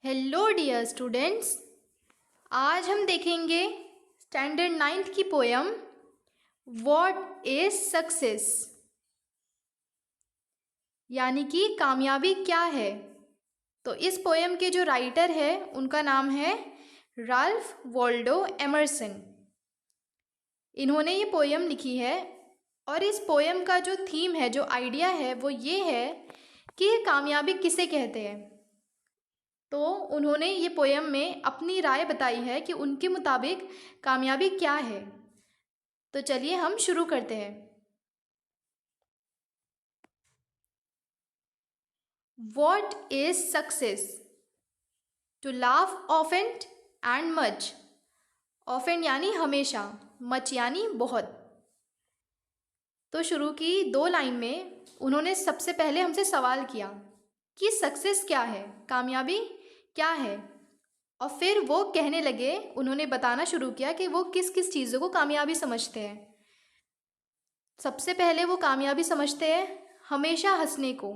Hello dear students. आज हम देखेंगे स्टैंडर्ड 9th की पोयम व्हाट इज सक्सेस, यानी कि कामयाबी क्या है। तो इस पोयम के जो राइटर है उनका नाम है राल्फ वॉल्डो एमर्सन। इन्होंने ये पोयम लिखी है और इस पोयम का जो थीम है, जो आइडिया है, वो ये है कि कामयाबी किसे कहते हैं। तो उन्होंने ये पोयम में अपनी राय बताई है कि उनके मुताबिक कामयाबी क्या है। तो चलिए हम शुरू करते हैं। What is success? To laugh often and much. Often यानी हमेशा, much यानी बहुत। तो शुरू की 2 लाइन में उन्होंने सबसे पहले हमसे सवाल किया कि सक्सेस क्या है, कामयाबी क्या है। और फिर वो कहने लगे, उन्होंने बताना शुरू किया कि वो किस किस चीज़ों को कामयाबी समझते हैं। सबसे पहले वो कामयाबी समझते हैं हमेशा हंसने को।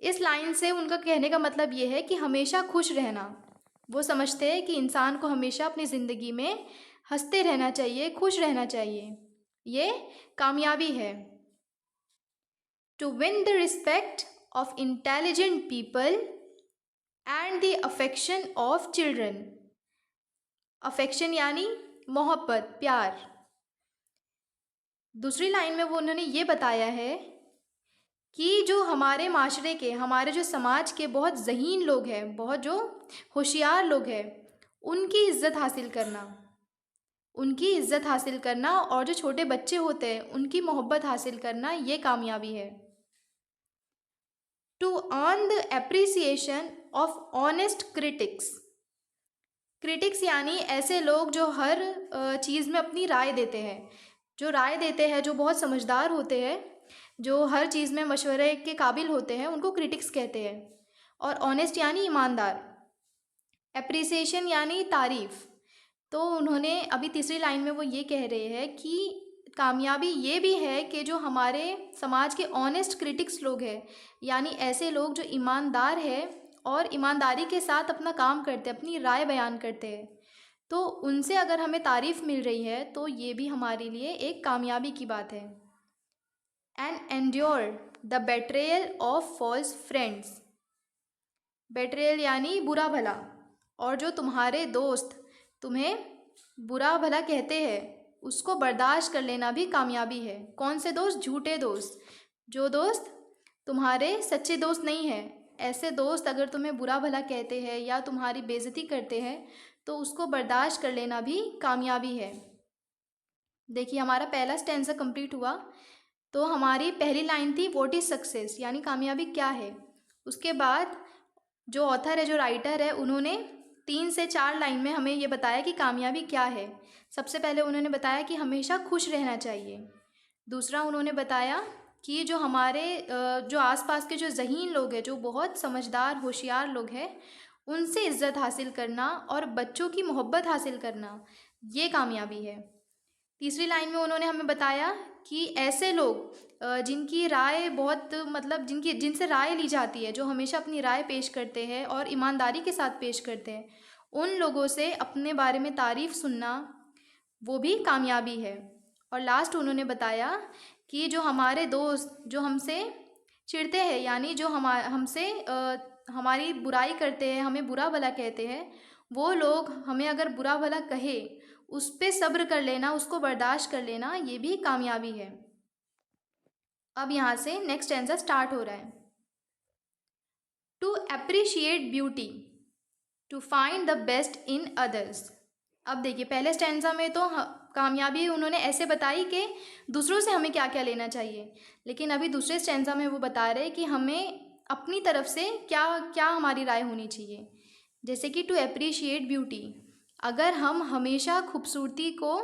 इस लाइन से उनका कहने का मतलब ये है कि हमेशा खुश रहना। वो समझते हैं कि इंसान को हमेशा अपनी ज़िंदगी में हंसते रहना चाहिए, खुश रहना चाहिए। ये कामयाबी है। To win the respect of intelligent people and the affection of children. Affection यानी मोहब्बत, प्यार। दूसरी लाइन में वो उन्होंने ये बताया है कि जो हमारे माशरे के, हमारे जो समाज के बहुत ज़हीन लोग हैं, बहुत जो होशियार लोग हैं, उनकी इज़्ज़त हासिल करना, उनकी इज़्ज़त हासिल करना और जो छोटे बच्चे होते हैं उनकी मोहब्बत हासिल करना, ये कामयाबी है। To earn the appreciation of honest critics. Critics यानी ऐसे लोग जो हर चीज़ में अपनी राय देते हैं, जो राय देते हैं, जो बहुत समझदार होते हैं, जो हर चीज़ में मशवरे के काबिल होते हैं, उनको क्रिटिक्स कहते हैं। और ऑनेस्ट यानी ईमानदार। एप्रिसिएशन यानी तारीफ़। तो उन्होंने अभी तीसरी लाइन में वो ये कह रहे हैं कि कामयाबी ये भी है कि जो हमारे समाज के ऑनेस्ट क्रिटिक्स लोग हैं, यानी ऐसे लोग जो ईमानदार हैं और ईमानदारी के साथ अपना काम करते हैं, अपनी राय बयान करते हैं, तो उनसे अगर हमें तारीफ़ मिल रही है तो ये भी हमारे लिए एक कामयाबी की बात है। And endure the betrayal of false friends. Betrayal यानी बुरा भला। और जो तुम्हारे दोस्त तुम्हें बुरा भला कहते हैं उसको बर्दाश्त कर लेना भी कामयाबी है। कौन से दोस्त? झूठे दोस्त। जो दोस्त तुम्हारे सच्चे दोस्त नहीं हैं, ऐसे दोस्त अगर तुम्हें बुरा भला कहते हैं या तुम्हारी बेइज्जती करते हैं तो उसको बर्दाश्त कर लेना भी कामयाबी है। देखिए हमारा पहला स्टैंजा कंप्लीट हुआ। तो हमारी पहली लाइन थी व्हाट इज़ सक्सेस, यानी कामयाबी क्या है। उसके बाद जो ऑथर है, जो राइटर है, उन्होंने 3 से 4 लाइन में हमें ये बताया कि कामयाबी क्या है। सबसे पहले उन्होंने बताया कि हमेशा खुश रहना चाहिए। दूसरा उन्होंने बताया कि जो हमारे जो आसपास के जो ज़हीन लोग हैं, जो बहुत समझदार होशियार लोग हैं, उनसे इज़्ज़त हासिल करना और बच्चों की मोहब्बत हासिल करना, ये कामयाबी है। तीसरी लाइन में उन्होंने हमें बताया कि ऐसे लोग जिनकी राय बहुत, मतलब जिनसे राय ली जाती है, जो हमेशा अपनी राय पेश करते हैं और ईमानदारी के साथ पेश करते हैं, उन लोगों से अपने बारे में तारीफ़ सुनना, वो भी कामयाबी है। और लास्ट उन्होंने बताया कि जो हमारे दोस्त जो हमसे चिढ़ते हैं, यानी जो हमसे हमारी बुराई करते हैं, हमें बुरा भला कहते हैं, वो लोग हमें अगर बुरा भला कहे उस पे सब्र कर लेना, उसको बर्दाश्त कर लेना, ये भी कामयाबी है। अब यहाँ से नेक्स्ट स्टैंजा स्टार्ट हो रहा है। To appreciate beauty, to find the best in others. अब देखिए पहले स्टैंजा में तो कामयाबी उन्होंने ऐसे बताई कि दूसरों से हमें क्या क्या लेना चाहिए, लेकिन अभी दूसरे स्टैंजा में वो बता रहे कि हमें अपनी तरफ से क्या क्या हमारी राय होनी चाहिए। जैसे कि टू अप्रिशिएट ब्यूटी, अगर हम हमेशा खूबसूरती को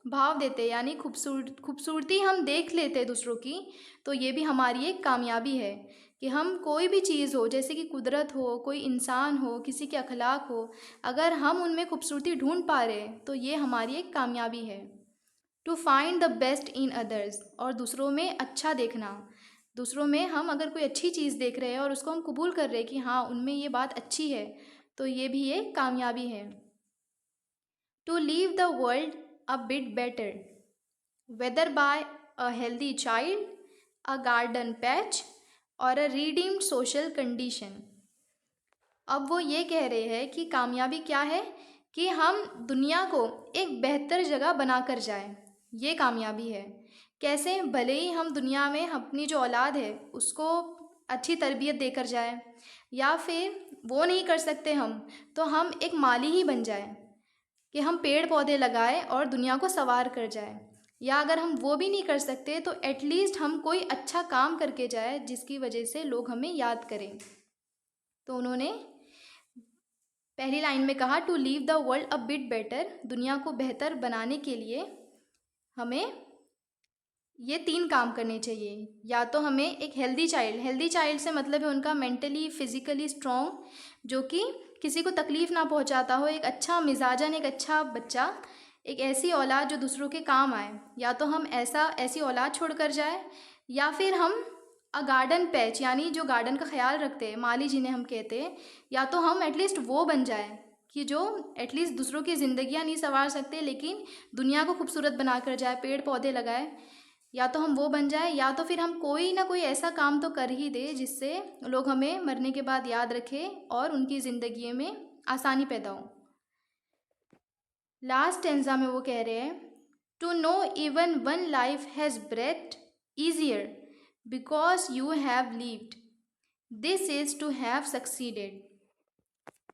भाव देते, यानी खूबसूरती हम देख लेते दूसरों की, तो ये भी हमारी एक कामयाबी है कि हम कोई भी चीज़ हो, जैसे कि कुदरत हो, कोई इंसान हो, किसी के अखलाक हो, अगर हम उनमें खूबसूरती ढूंढ पा रहे हैं तो ये हमारी एक कामयाबी है। To find the best in others, और दूसरों में अच्छा देखना। दूसरों में हम अगर कोई अच्छी चीज़ देख रहे हैं और उसको हम कबूल कर रहे हैं कि हाँ उनमें ये बात अच्छी है, तो ये भी एक कामयाबी है। To leave the world a bit better, whether by a healthy child, a garden patch or a redeemed social condition. अब वो ये कह रहे हैं कि कामयाबी क्या है कि हम दुनिया को एक बेहतर जगह बना कर जाएं, ये कामयाबी है। कैसे? भले ही हम दुनिया में अपनी जो औलाद है उसको अच्छी तरबियत देकर जाएं, या फिर वो नहीं कर सकते हम, तो हम एक माली ही बन जाएं कि हम पेड़ पौधे लगाएं और दुनिया को संवार कर जाएं। या अगर हम वो भी नहीं कर सकते तो एटलीस्ट हम कोई अच्छा काम करके जाए जिसकी वजह से लोग हमें याद करें। तो उन्होंने पहली लाइन में कहा to leave the world a bit better, दुनिया को बेहतर बनाने के लिए हमें ये 3 काम करने चाहिए। या तो हमें एक हेल्दी चाइल्ड से मतलब है उनका मेंटली फिजिकली स्ट्रॉन्ग, जो कि किसी को तकलीफ़ ना पहुंचाता हो, एक अच्छा मिजाजन, एक अच्छा बच्चा, एक ऐसी औलाद जो दूसरों के काम आए। या तो हम ऐसी औलाद छोड़ कर जाए, या फिर हम अ गार्डन पैच यानी जो गार्डन का ख्याल रखते हैं, माली जिन्हें हम कहते हैं, या तो हम एटलीस्ट वो बन जाए कि जो एटलीस्ट दूसरों की ज़िंदगियाँ नहीं संवार सकते लेकिन दुनिया को खूबसूरत बना कर जाए, पेड़ पौधे लगाए। या तो हम वो बन जाए, या तो फिर हम कोई ना कोई ऐसा काम तो कर ही दे जिससे लोग हमें मरने के बाद याद रखें और उनकी ज़िंदगी में आसानी पैदा हो। लास्ट टेंजा में वो कह रहे हैं to know even one life has breathed easier because you have lived, this is to have succeeded.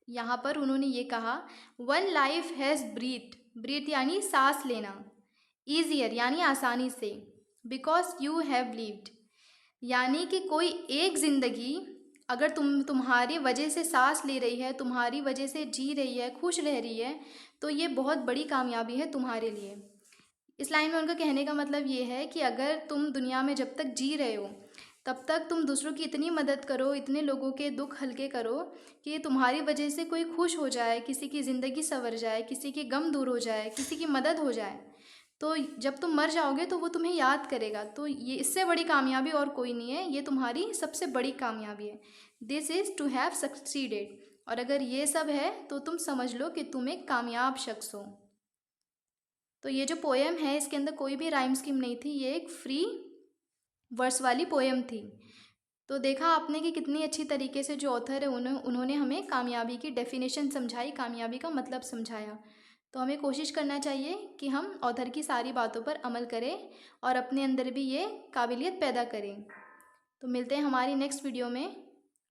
यहाँ पर उन्होंने ये कहा वन लाइफ हैज़ ब्रीथ यानी सांस लेना, ईजियर यानी आसानी से, बिकॉज यू हैव लीव्ड यानी कि कोई एक ज़िंदगी अगर तुम्हारी वजह से सांस ले रही है, तुम्हारी वजह से जी रही है, खुश रह रही है, तो ये बहुत बड़ी कामयाबी है तुम्हारे लिए। इस लाइन में उनका कहने का मतलब ये है कि अगर तुम दुनिया में जब तक जी रहे हो तब तक तुम दूसरों की इतनी मदद करो, इतने लोगों के दुख हल्के करो कि तुम्हारी वजह से कोई खुश हो जाए, किसी की ज़िंदगी संवर जाए, किसी के गम दूर हो जाए, किसी की मदद हो जाए। तो जब तुम मर जाओगे तो वो तुम्हें याद करेगा। तो ये इससे बड़ी कामयाबी और कोई नहीं है, ये तुम्हारी सबसे बड़ी कामयाबी है। This is to have succeeded. और अगर ये सब है तो तुम समझ लो कि तुम एक कामयाब शख्स हो। तो ये जो पोएम है इसके अंदर कोई भी राइम स्कीम नहीं थी, ये एक फ्री वर्स वाली पोएम थी। तो देखा आपने कि कितनी अच्छी तरीके से जो ऑथर है उन्होंने हमें कामयाबी की डेफिनेशन समझाई, कामयाबी का मतलब समझाया। तो हमें कोशिश करना चाहिए कि हम ऑथर की सारी बातों पर अमल करें और अपने अंदर भी ये काबिलियत पैदा करें। तो मिलते हैं हमारी नेक्स्ट वीडियो में।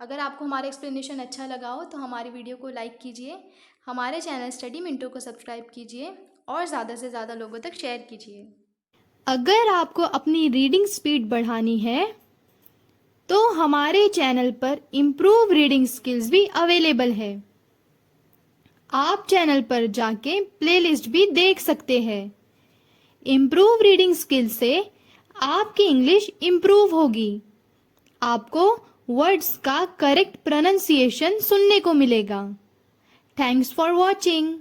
अगर आपको हमारा एक्सप्लेनेशन अच्छा लगा हो तो हमारी वीडियो को लाइक कीजिए, हमारे चैनल स्टडी मिनटों को सब्सक्राइब कीजिए और ज़्यादा से ज़्यादा लोगों तक शेयर कीजिए। अगर आपको अपनी रीडिंग स्पीड बढ़ानी है तो हमारे चैनल पर इम्प्रूव रीडिंग स्किल्स भी अवेलेबल है। आप चैनल पर जाके प्लेलिस्ट भी देख सकते हैं। इम्प्रूव रीडिंग स्किल से आपकी इंग्लिश इम्प्रूव होगी। आपको वर्ड्स का करेक्ट प्रोनाउंसिएशन सुनने को मिलेगा। Thanks for watching.